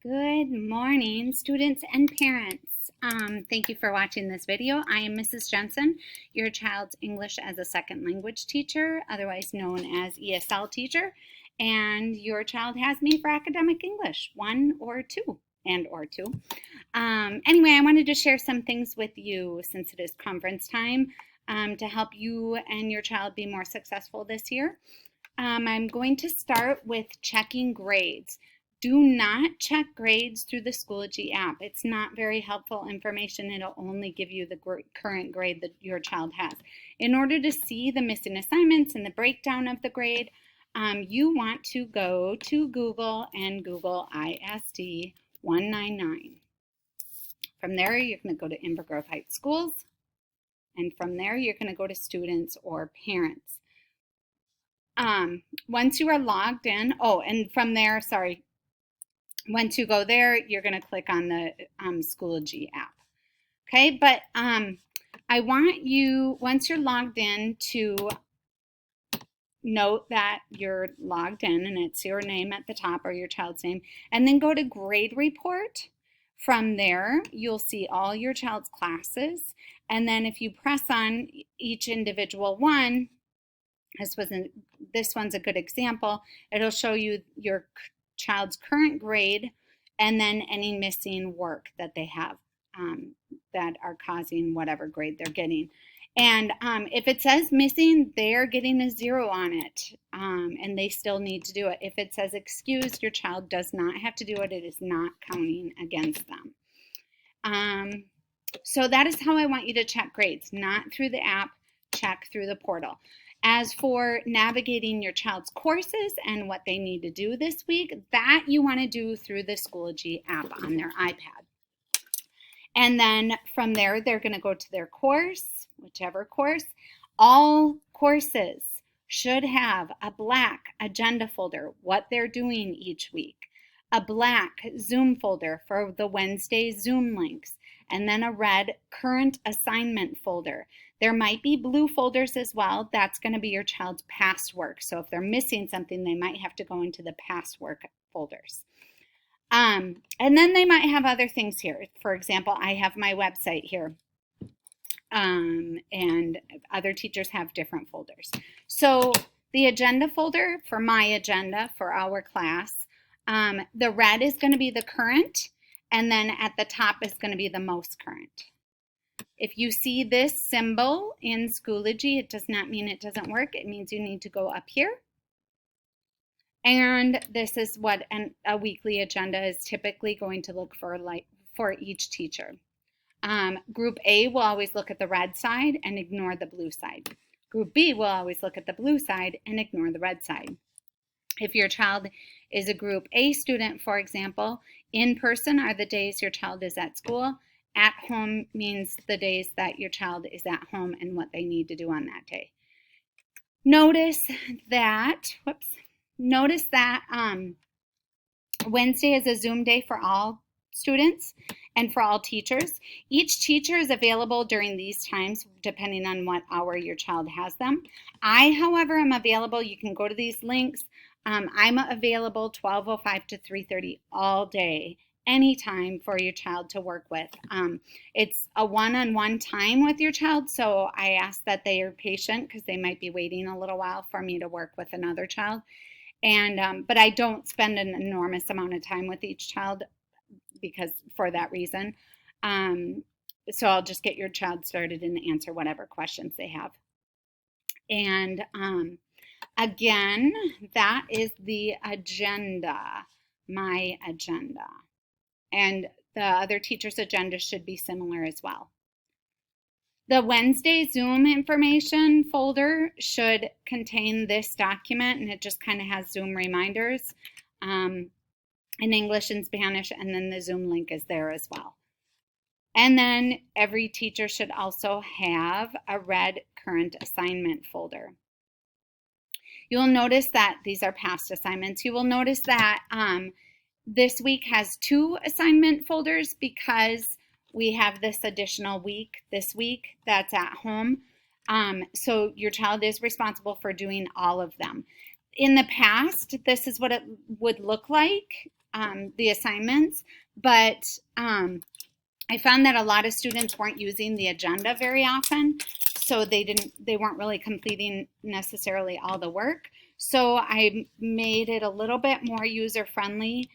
Good morning, students and parents. Thank you for watching this video. I am Mrs. Jensen, your child's English as a second language teacher, otherwise known as ESL teacher, and your child has me for academic English, 1 or 2, or 2. Anyway, I wanted to share some things with you since it is conference time to help you and your child be more successful this year. I'm going to start with checking grades. Do not check grades through the Schoology app. It's not very helpful information. It'll only give you the current grade that your child has. In order to see the missing assignments and the breakdown of the grade, you want to go to Google and Google ISD 199. From there, you're going to go to Inver Grove Heights Schools, and from there, you're going to go to students or parents. Once you are logged in, and from there, once you go there, you're going to click on the Schoology app. Okay, but I want you, once you're logged in, to note that you're logged in and it's your name at the top or your child's name, and then go to Grade Report. From there, you'll see all your child's classes, and then if you press on each individual one, this one's a good example. It'll show you your child's current grade and then any missing work that they have that are causing whatever grade they're getting. And if it says missing, they're getting a 0 on it, and they still need to do it. If it says excused, your child does not have to do it. It is not counting against them. So that is how I want you to check grades, not through the app, check through the portal. As for navigating your child's courses and what they need to do this week, that you want to do through the Schoology app on their iPad. And then from there, they're going to go to their course, whichever course. All courses should have a black agenda folder, what they're doing each week, a black Zoom folder for the Wednesday Zoom links, and then a red current assignment folder. There might be blue folders as well. That's going to be your child's past work. So if they're missing something, they might have to go into the past work folders. And then they might have other things here. For example, I have my website here. And other teachers have different folders. So the agenda folder for my agenda for our class, the red is going to be the current, and then at the top is going to be the most current. If you see this symbol in Schoology, it does not mean it doesn't work. It means you need to go up here. And this is what a weekly agenda is typically going to look for each teacher. Group A will always look at the red side and ignore the blue side. Group B will always look at the blue side and ignore the red side. If your child is a Group A student, for example, in person are the days your child is at school. At home means the days that your child is at home and what they need to do on that day. Notice that Wednesday is a Zoom day for all students and for all teachers. Each teacher is available during these times depending on what hour your child has them. I, however, am available. You can go to these links. I'm available 12:05 to 3:30 all day, anytime for your child to work with. It's a one-on-one time with your child, so I ask that they are patient because they might be waiting a little while for me to work with another child. And but I don't spend an enormous amount of time with each child because for that reason. So I'll just get your child started and answer whatever questions they have. And again, that is the agenda, my agenda. And the other teacher's agenda should be similar as well. The Wednesday Zoom information folder should contain this document, and it just kind of has Zoom reminders in English and Spanish, and then the Zoom link is there as well. And then every teacher should also have a red current assignment folder. You'll notice that these are past assignments. You will notice that this week has 2 assignment folders because we have this additional week this week that's at home. So your child is responsible for doing all of them. In the past, this is what it would look like the assignments, but I found that a lot of students weren't using the agenda very often, so they weren't really completing necessarily all the work. So I made it a little bit more user friendly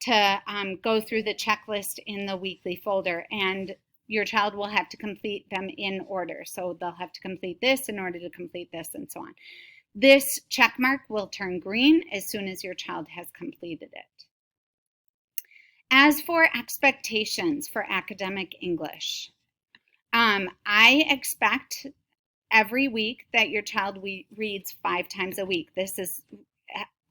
to go through the checklist in the weekly folder, and your child will have to complete them in order. So they'll have to complete this in order to complete this, and so on. This check mark will turn green as soon as your child has completed it. As for expectations for academic English, I expect every week that your child reads 5 times a week. This is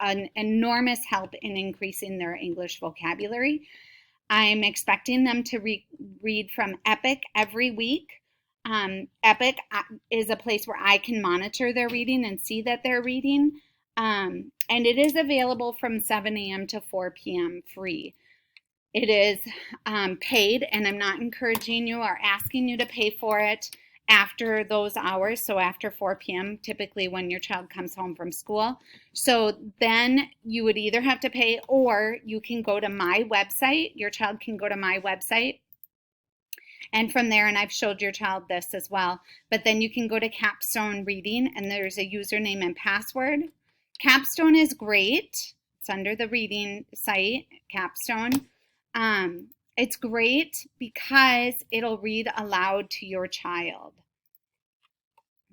an enormous help in increasing their English vocabulary. I'm expecting them to read from Epic every week. Epic is a place where I can monitor their reading and see that they're reading. And it is available from 7 a.m. to 4 p.m. free. It is paid, and I'm not encouraging you or asking you to pay for it after those hours, so after 4 p.m., typically when your child comes home from school. So then you would either have to pay, or you can go to my website. Your child can go to my website, and from there, and I've showed your child this as well, but then you can go to Capstone Reading, and there's a username and password. Capstone is great. It's under the reading site, Capstone. It's great because it'll read aloud to your child.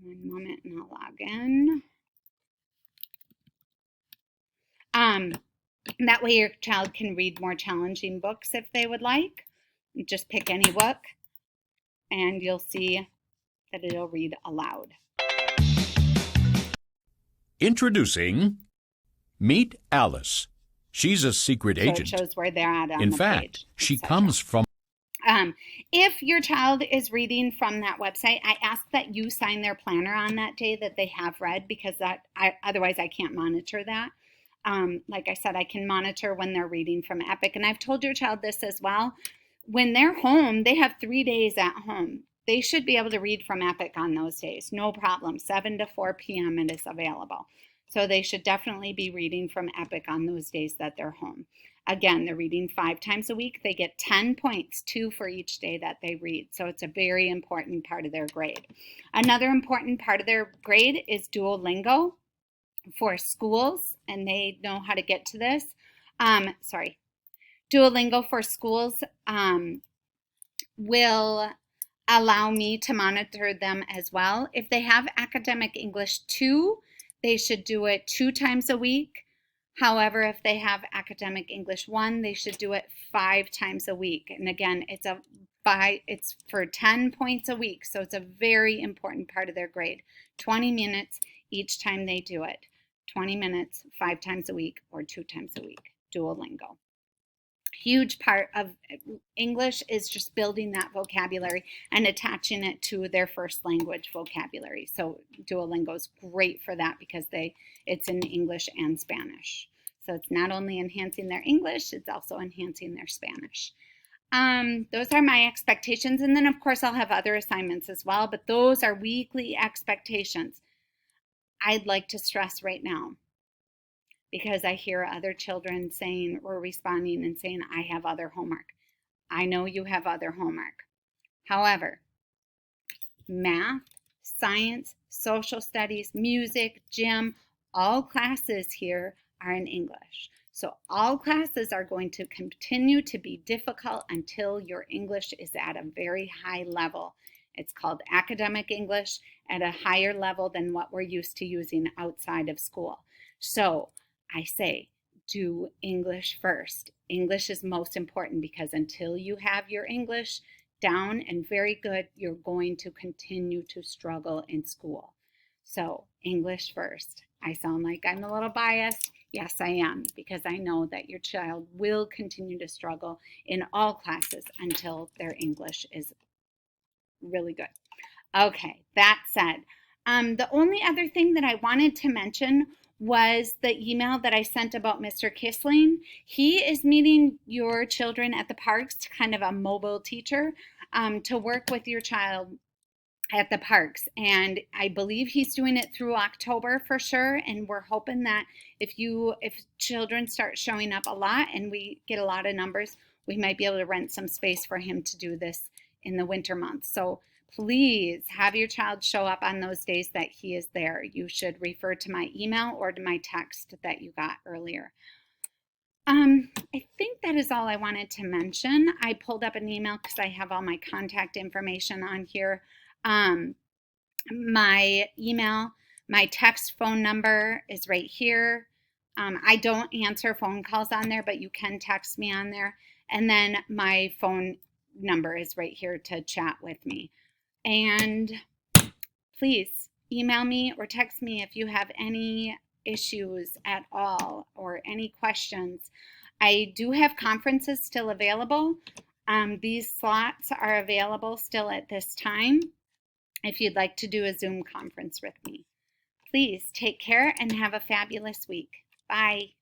One moment and I'll log in. That way your child can read more challenging books if they would like. Just pick any book and you'll see that it'll read aloud. Introducing Meet Alice. She's a secret agent. So it shows where they're at on In the fact, page. she comes from... If your child is reading from that website, I ask that you sign their planner on that day that they have read, because otherwise I can't monitor that. Like I said, I can monitor when they're reading from Epic. And I've told your child this as well. When they're home, they have 3 days at home. They should be able to read from Epic on those days. No problem. 7 to 4 p.m. it is available. So they should definitely be reading from Epic on those days that they're home. Again, they're reading 5 times a week. They get 10 points, 2 for each day that they read. So it's a very important part of their grade. Another important part of their grade is Duolingo for schools, and they know how to get to this. Duolingo for schools will allow me to monitor them as well. If they have Academic English 2, they should do it 2 times a week. However, if they have Academic English 1, they should do it 5 times a week. And again, it's for 10 points a week, so it's a very important part of their grade. 20 minutes each time they do it. 20 minutes 5 times a week or 2 times a week. Duolingo. Huge part of English is just building that vocabulary and attaching it to their first language vocabulary. So Duolingo is great for that because it's in English and Spanish. So it's not only enhancing their English, it's also enhancing their Spanish. Those are my expectations. And then of course I'll have other assignments as well, but those are weekly expectations. I'd like to stress right now, because I hear other children saying or responding and saying, I have other homework. I know you have other homework. However, math, science, social studies, music, gym, all classes here are in English. So all classes are going to continue to be difficult until your English is at a very high level. It's called academic English at a higher level than what we're used to using outside of school. So I say, do English first. English is most important, because until you have your English down and very good, you're going to continue to struggle in school. So English first. I sound like I'm a little biased. Yes, I am, because I know that your child will continue to struggle in all classes until their English is really good. Okay, that said, the only other thing that I wanted to mention was the email that I sent about Mr. Kissling. He is meeting your children at the parks, kind of a mobile teacher, to work with your child at the parks, and I believe he's doing it through October for sure, and we're hoping that if children start showing up a lot and we get a lot of numbers, we might be able to rent some space for him to do this in the winter months. So please have your child show up on those days that he is there. You should refer to my email or to my text that you got earlier. I think that is all I wanted to mention. I pulled up an email because I have all my contact information on here. Um, my email, my text phone number is right here. I don't answer phone calls on there, but you can text me on there. And then my phone number is right here to chat with me. And please email me or text me if you have any issues at all or any questions. I do have conferences still available. These slots are available still at this time if you'd like to do a Zoom conference with me. Please take care and have a fabulous week. Bye.